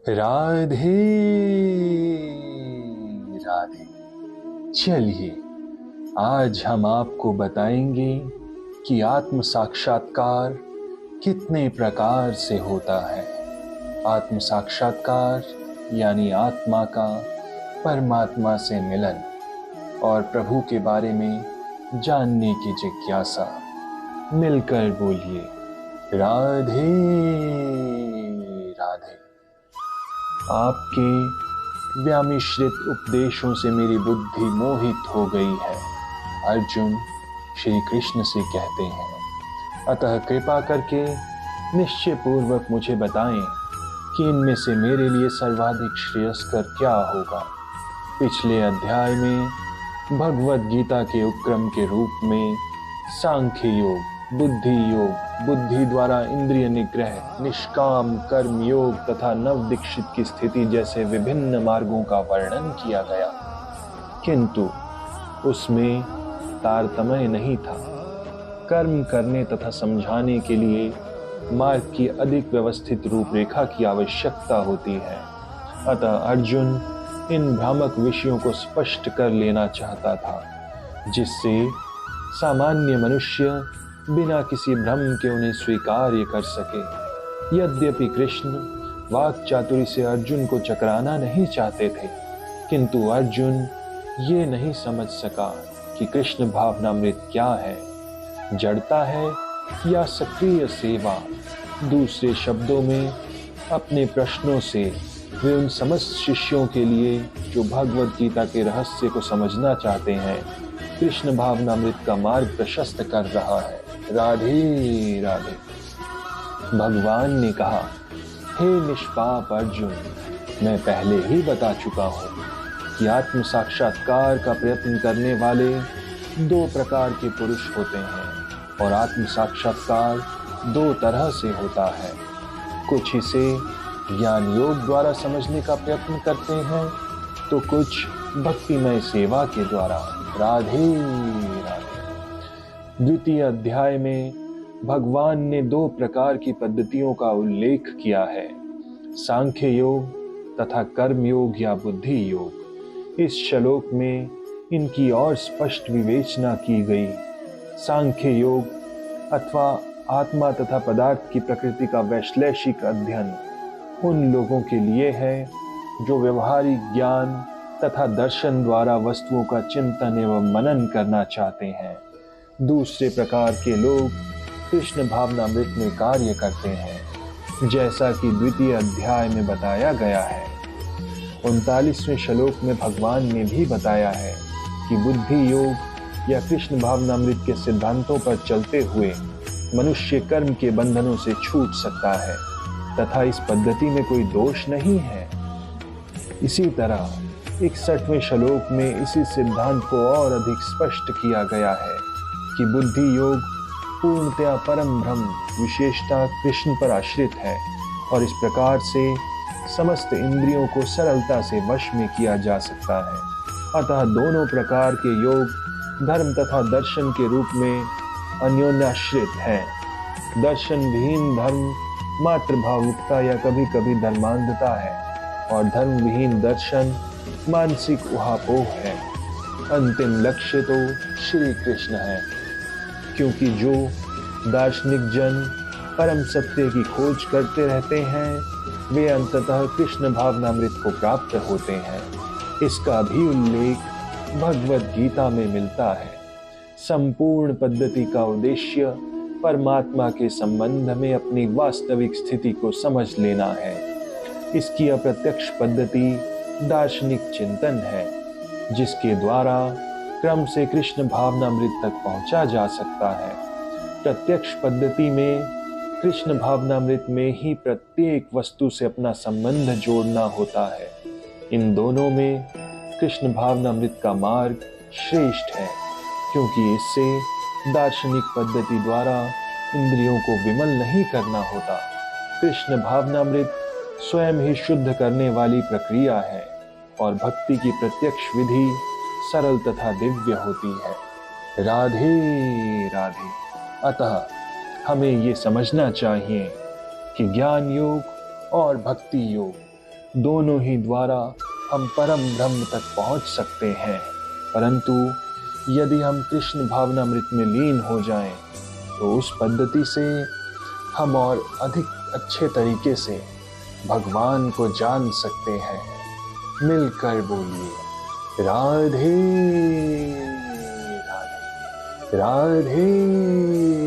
राधे राधे। चलिए आज हम आपको बताएंगे कि आत्म साक्षात्कार कितने प्रकार से होता है। आत्म साक्षात्कार यानी आत्मा का परमात्मा से मिलन और प्रभु के बारे में जानने की जिज्ञासा। मिलकर बोलिए राधे राधे। आपके व्यामिश्रित उपदेशों से मेरी बुद्धि मोहित हो गई है, अर्जुन श्री कृष्ण से कहते हैं। अतः कृपा करके निश्चय पूर्वक मुझे बताएं कि इनमें से मेरे लिए सर्वाधिक श्रेयस्कर क्या होगा। पिछले अध्याय में भगवद गीता के उपक्रम के रूप में सांख्य योग, बुद्धि योग, बुद्धि द्वारा इंद्रिय निग्रह, निष्काम कर्म योग तथा नव दीक्षित की स्थिति जैसे विभिन्न मार्गों का वर्णन किया गया, किंतु उसमें तारतम्य नहीं था। कर्म करने तथा समझाने के लिए मार्ग की अधिक व्यवस्थित रूपरेखा की आवश्यकता होती है। अतः अर्जुन इन भ्रामक विषयों को स्पष्ट कर लेना चाहता था, जिससे सामान्य मनुष्य बिना किसी भ्रम के उन्हें स्वीकार्य कर सके। यद्यपि कृष्ण वाक चातुरी से अर्जुन को चकराना नहीं चाहते थे, किंतु अर्जुन ये नहीं समझ सका कि कृष्ण भावनामृत क्या है, जड़ता है या सक्रिय सेवा। दूसरे शब्दों में अपने प्रश्नों से वे उन समस्त शिष्यों के लिए जो भगवद गीता के रहस्य को समझना चाहते हैं, कृष्ण भावनामृत का मार्ग प्रशस्त कर रहा है। राधे राधे। भगवान ने कहा, हे निष्पाप अर्जुन, मैं पहले ही बता चुका हूँ कि आत्म साक्षात्कार का प्रयत्न करने वाले दो प्रकार के पुरुष होते हैं और आत्म साक्षात्कार दो तरह से होता है। कुछ इसे ज्ञान योग द्वारा समझने का प्रयत्न करते हैं तो कुछ भक्तिमय सेवा के द्वारा। राधे राधे। द्वितीय अध्याय में भगवान ने दो प्रकार की पद्धतियों का उल्लेख किया है, सांख्य योग तथा कर्म योग या बुद्धि योग। इस श्लोक में इनकी और स्पष्ट विवेचना की गई। सांख्य योग अथवा आत्मा तथा पदार्थ की प्रकृति का वैश्लेषिक अध्ययन उन लोगों के लिए है जो व्यवहारिक ज्ञान तथा दर्शन द्वारा वस्तुओं का चिंतन एवं मनन करना चाहते हैं। दूसरे प्रकार के लोग कृष्ण भावनामृत में कार्य करते हैं, जैसा कि द्वितीय अध्याय में बताया गया है। 39वें श्लोक में भगवान ने भी बताया है कि बुद्धि योग या कृष्ण भावनामृत के सिद्धांतों पर चलते हुए मनुष्य कर्म के बंधनों से छूट सकता है तथा इस पद्धति में कोई दोष नहीं है। इसी तरह 61वें श्लोक में इसी सिद्धांत को और अधिक स्पष्ट किया गया है कि बुद्धि योग पूर्णतया परम ब्रह्म विशेषता कृष्ण पर आश्रित है और इस प्रकार से समस्त इंद्रियों को सरलता से वश में किया जा सकता है। अतः दोनों प्रकार के योग धर्म तथा दर्शन के रूप में अन्योन्याश्रित है। दर्शन विहीन धर्म मात्र भावुकता या कभी कभी धर्मांधता है और धर्म विहीन दर्शन मानसिक उहापोह है। अंतिम लक्ष्य तो श्री कृष्ण है, क्योंकि जो दार्शनिक जन परम सत्य की खोज करते रहते हैं वे अंततः कृष्ण भावनामृत को प्राप्त होते हैं। इसका भी उल्लेख भगवद गीता में मिलता है। संपूर्ण पद्धति का उद्देश्य परमात्मा के संबंध में अपनी वास्तविक स्थिति को समझ लेना है। इसकी अप्रत्यक्ष पद्धति दार्शनिक चिंतन है, जिसके द्वारा क्रम से कृष्ण भावनामृत तक पहुंचा जा सकता है। प्रत्यक्ष पद्धति में कृष्ण भावनामृत में ही प्रत्येक वस्तु से अपना संबंध जोड़ना होता है। इन दोनों में कृष्ण भावनामृत का मार्ग श्रेष्ठ है, क्योंकि इससे दार्शनिक पद्धति द्वारा इंद्रियों को विमल नहीं करना होता। कृष्ण भावनामृत स्वयं ही शुद्ध करने वाली प्रक्रिया है और भक्ति की प्रत्यक्ष विधि सरल तथा दिव्य होती है। राधे राधे। अतः हमें ये समझना चाहिए कि ज्ञान योग और भक्ति योग दोनों ही द्वारा हम परम ब्रह्म तक पहुंच सकते हैं। परंतु यदि हम कृष्ण भावनामृत में लीन हो जाएं, तो उस पद्धति से हम और अधिक अच्छे तरीके से भगवान को जान सकते हैं। मिलकर बोलिए राधे राधे राधे